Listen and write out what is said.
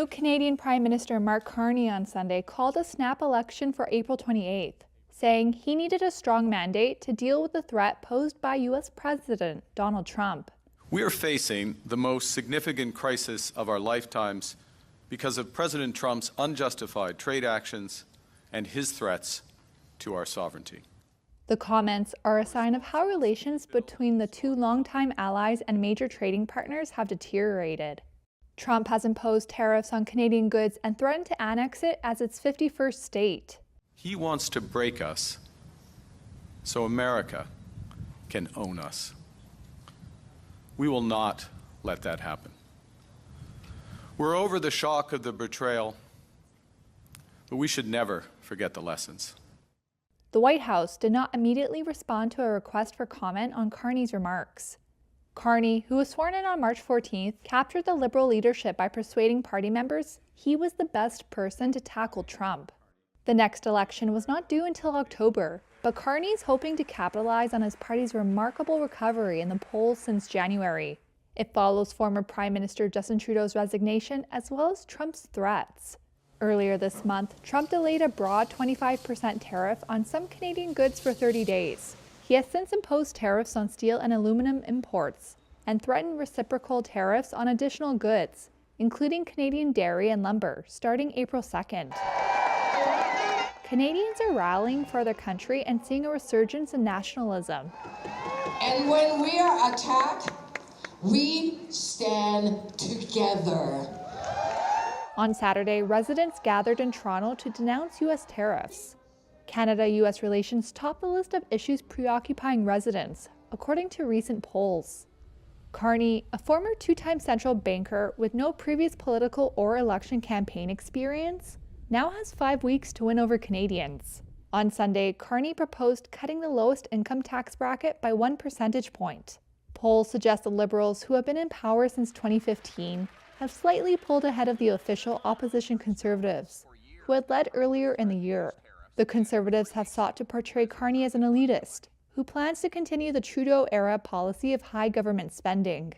Canadian Prime Minister Mark Carney on Sunday called a snap election for April 28th, saying he needed a strong mandate to deal with the threat posed by U.S. President Donald Trump. We are facing the most significant crisis of our lifetimes because of President Trump's unjustified trade actions and his threats to our sovereignty. The comments are a sign of how relations between the two longtime allies and major trading partners have deteriorated. Trump has imposed tariffs on Canadian goods and threatened to annex it as its 51st state. He wants to break us so America can own us. We will not let that happen. We're over the shock of the betrayal, but we should never forget the lessons. The White House did not immediately respond to a request for comment on Carney's remarks. Carney, who was sworn in on March 14th, captured the Liberal leadership by persuading party members he was the best person to tackle Trump. The next election was not due until October, but Carney is hoping to capitalize on his party's remarkable recovery in the polls since January. It follows former Prime Minister Justin Trudeau's resignation as well as Trump's threats. Earlier this month, Trump delayed a broad 25% tariff on some Canadian goods for 30 days. He has since imposed tariffs on steel and aluminum imports and threatened reciprocal tariffs on additional goods, including Canadian dairy and lumber, starting April 2nd. Canadians are rallying for their country and seeing a resurgence in nationalism. And when we are attacked, we stand together. On Saturday, residents gathered in Toronto to denounce U.S. tariffs. Canada-U.S. relations top the list of issues preoccupying residents, according to recent polls. Carney, a former two-time central banker with no previous political or election campaign experience, now has 5 weeks to win over Canadians. On Sunday, Carney proposed cutting the lowest income tax bracket by 1 percentage point. Polls suggest the Liberals, who have been in power since 2015, have slightly pulled ahead of the official opposition Conservatives, who had led earlier in the year. The Conservatives have sought to portray Carney as an elitist, who plans to continue the Trudeau-era policy of high government spending.